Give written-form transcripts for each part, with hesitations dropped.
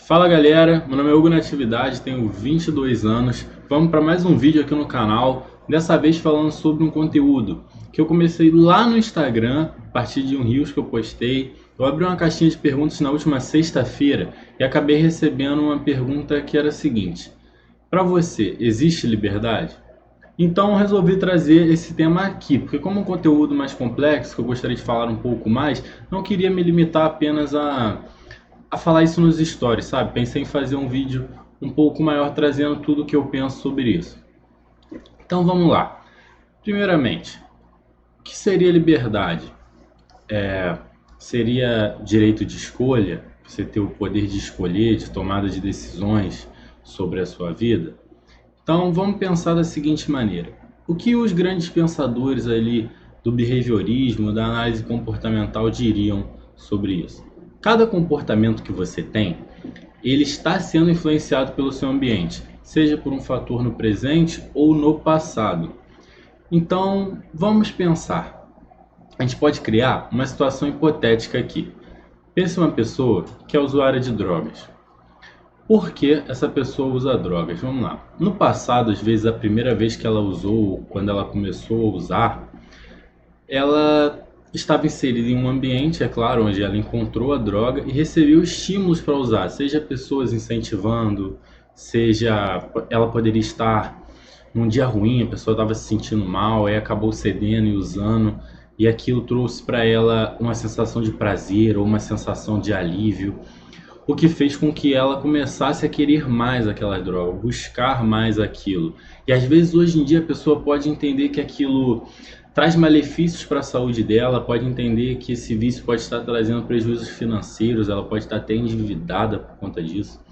Fala galera, meu nome é Hugo Natividade, tenho 22 anos. Vamos para mais um vídeo aqui no canal, dessa vez falando sobre um conteúdo que eu comecei lá no Instagram, a partir de um Reels que eu postei. Eu abri uma caixinha de perguntas na última sexta-feira e acabei recebendo uma pergunta que era a seguinte: para você, existe liberdade? Então eu resolvi trazer esse tema aqui, porque como é um conteúdo mais complexo, que eu gostaria de falar um pouco mais, não queria me limitar apenas a falar isso nos stories, sabe? Pensei em fazer um vídeo um pouco maior trazendo tudo o que eu penso sobre isso. Então vamos lá. Primeiramente, o que seria liberdade? Seria direito de escolha? Você ter o poder de escolher, de tomada de decisões sobre a sua vida? Então vamos pensar da seguinte maneira: o que os grandes pensadores ali do behaviorismo, da análise comportamental diriam sobre isso? Cada comportamento que você tem, ele está sendo influenciado pelo seu ambiente, seja por um fator no presente ou no passado. Então vamos pensar. A gente pode criar uma situação hipotética aqui. Pense uma pessoa que é usuária de drogas. Por que essa pessoa usa drogas? Vamos lá. No passado, às vezes, a primeira vez que ela usou, quando ela começou a usar, ela estava inserida em um ambiente, é claro, onde ela encontrou a droga e recebeu estímulos para usar, seja pessoas incentivando, seja ela poderia estar num dia ruim, a pessoa estava se sentindo mal, aí acabou cedendo e usando, e aquilo trouxe para ela uma sensação de prazer ou uma sensação de alívio, o que fez com que ela começasse a querer mais aquela droga, buscar mais aquilo. E às vezes hoje em dia a pessoa pode entender que aquilo traz malefícios para a saúde dela, pode entender que esse vício pode estar trazendo prejuízos financeiros, ela pode estar até endividada por conta disso.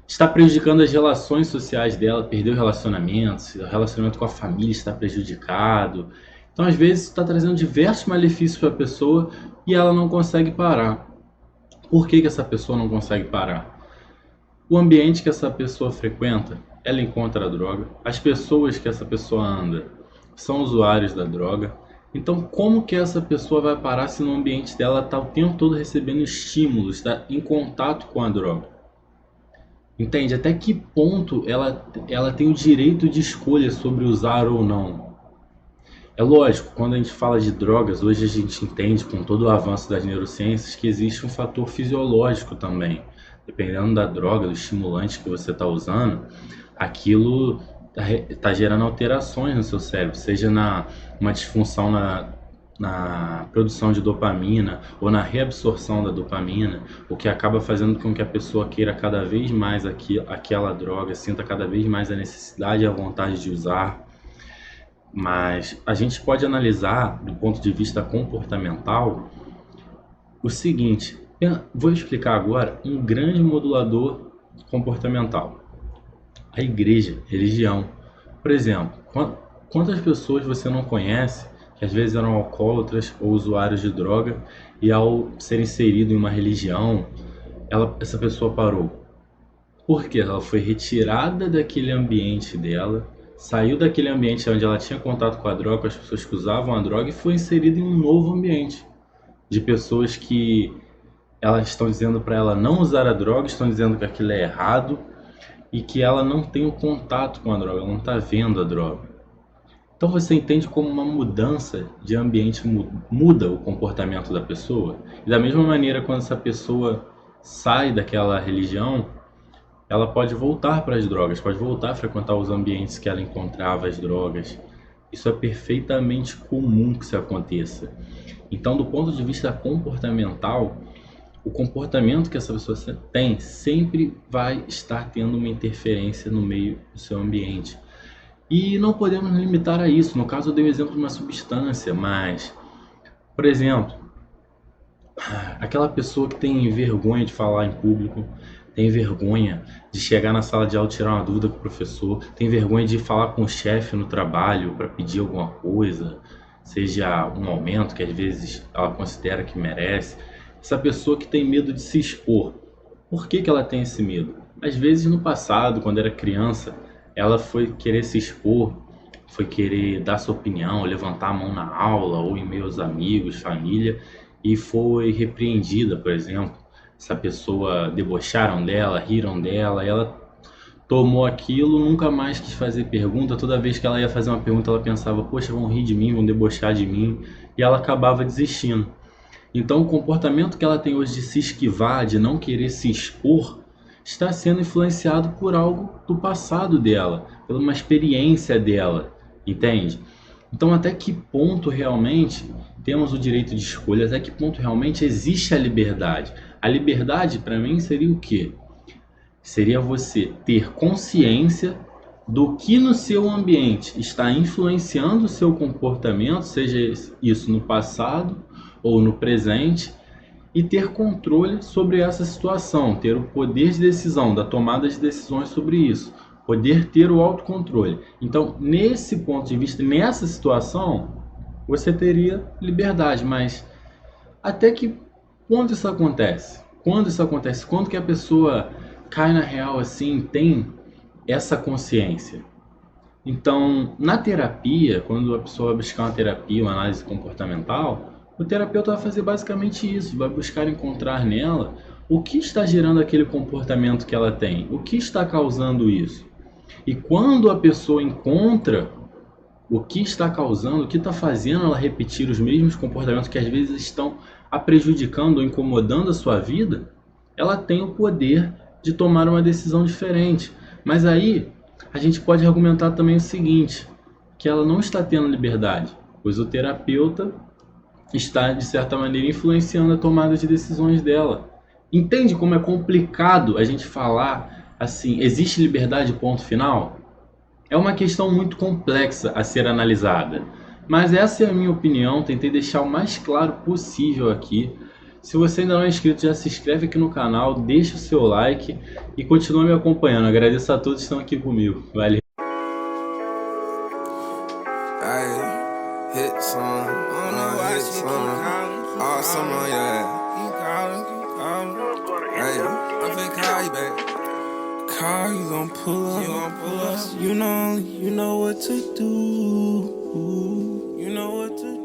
Está prejudicando as relações sociais dela, perdeu relacionamentos, o relacionamento com a família está prejudicado. Então às vezes está trazendo diversos malefícios para a pessoa e ela não consegue parar. Por que essa pessoa não consegue parar? O ambiente que essa pessoa frequenta, ela encontra a droga. As pessoas que essa pessoa anda são usuários da droga. Então, como que essa pessoa vai parar se no ambiente dela está o tempo todo recebendo estímulos, está em contato com a droga? Entende? Até que ponto ela tem o direito de escolha sobre usar ou não? É lógico, quando a gente fala de drogas, hoje a gente entende, com todo o avanço das neurociências, que existe um fator fisiológico também. Dependendo da droga, do estimulante que você está usando, aquilo está gerando alterações no seu cérebro, seja uma disfunção na produção de dopamina ou na reabsorção da dopamina, o que acaba fazendo com que a pessoa queira cada vez mais aquela droga, sinta cada vez mais a necessidade e a vontade de usar. Mas a gente pode analisar do ponto de vista comportamental o seguinte: vou explicar agora um grande modulador comportamental: a igreja, religião. Por exemplo, quantas pessoas você não conhece que às vezes eram alcoólatras ou usuários de droga e ao ser inserido em uma religião, essa pessoa parou? Porque ela foi retirada daquele ambiente dela, saiu daquele ambiente onde ela tinha contato com a droga, com as pessoas que usavam a droga, e foi inserida em um novo ambiente de pessoas que elas estão dizendo para ela não usar a droga, estão dizendo que aquilo é errado e que ela não tem o contato com a droga, ela não está vendo a droga. Então você entende como uma mudança de ambiente muda o comportamento da pessoa? E da mesma maneira, quando essa pessoa sai daquela religião, ela pode voltar para as drogas, pode voltar a frequentar os ambientes que ela encontrava as drogas. Isso é perfeitamente comum que isso aconteça. Então, do ponto de vista comportamental, o comportamento que essa pessoa tem sempre vai estar tendo uma interferência no meio do seu ambiente. E não podemos limitar a isso. No caso, eu dei o exemplo de uma substância, mas, por exemplo, aquela pessoa que tem vergonha de falar em público, tem vergonha de chegar na sala de aula e tirar uma dúvida com o professor, tem vergonha de falar com o chefe no trabalho para pedir alguma coisa, seja um aumento que às vezes ela considera que merece. Essa pessoa que tem medo de se expor. Por que ela tem esse medo? Às vezes no passado, quando era criança, ela foi querer se expor, foi querer dar sua opinião, levantar a mão na aula ou em meio aos amigos, família, e foi repreendida, por exemplo. essa pessoa debocharam dela, riram dela, ela tomou aquilo, nunca mais quis fazer pergunta. Toda vez que ela ia fazer uma pergunta, ela pensava, poxa, vão rir de mim, vão debochar de mim, e ela acabava desistindo. Então, o comportamento que ela tem hoje de se esquivar, de não querer se expor, está sendo influenciado por algo do passado dela, por uma experiência dela, entende? Então, até que ponto realmente temos o direito de escolha? Até que ponto realmente existe a liberdade? A liberdade, para mim, seria o quê? Seria você ter consciência do que no seu ambiente está influenciando o seu comportamento, seja isso no passado ou no presente, e ter controle sobre essa situação, ter o poder de decisão, da tomada de decisões sobre isso, poder ter o autocontrole. Então, nesse ponto de vista, nessa situação, você teria liberdade, mas até que ponto isso acontece? Quando isso acontece? Quando que a pessoa cai na real assim, tem essa consciência? Então, na terapia, quando a pessoa vai buscar uma terapia, uma análise comportamental, o terapeuta vai fazer basicamente isso, vai buscar encontrar nela o que está gerando aquele comportamento que ela tem, o que está causando isso. E quando a pessoa encontra o que está causando, o que está fazendo ela repetir os mesmos comportamentos que às vezes estão a prejudicando ou incomodando a sua vida, ela tem o poder de tomar uma decisão diferente. Mas aí a gente pode argumentar também o seguinte, que ela não está tendo liberdade, pois o terapeuta está, de certa maneira, influenciando a tomada de decisões dela. Entende como é complicado a gente falar assim, existe liberdade, ponto final? É uma questão muito complexa a ser analisada, mas essa é a minha opinião, tentei deixar o mais claro possível aqui. Se você ainda não é inscrito, já se inscreve aqui no canal, deixa o seu like e continua me acompanhando. Agradeço a todos que estão aqui comigo. Valeu! Call, you gon' pull up. You know what to do. You know what to do.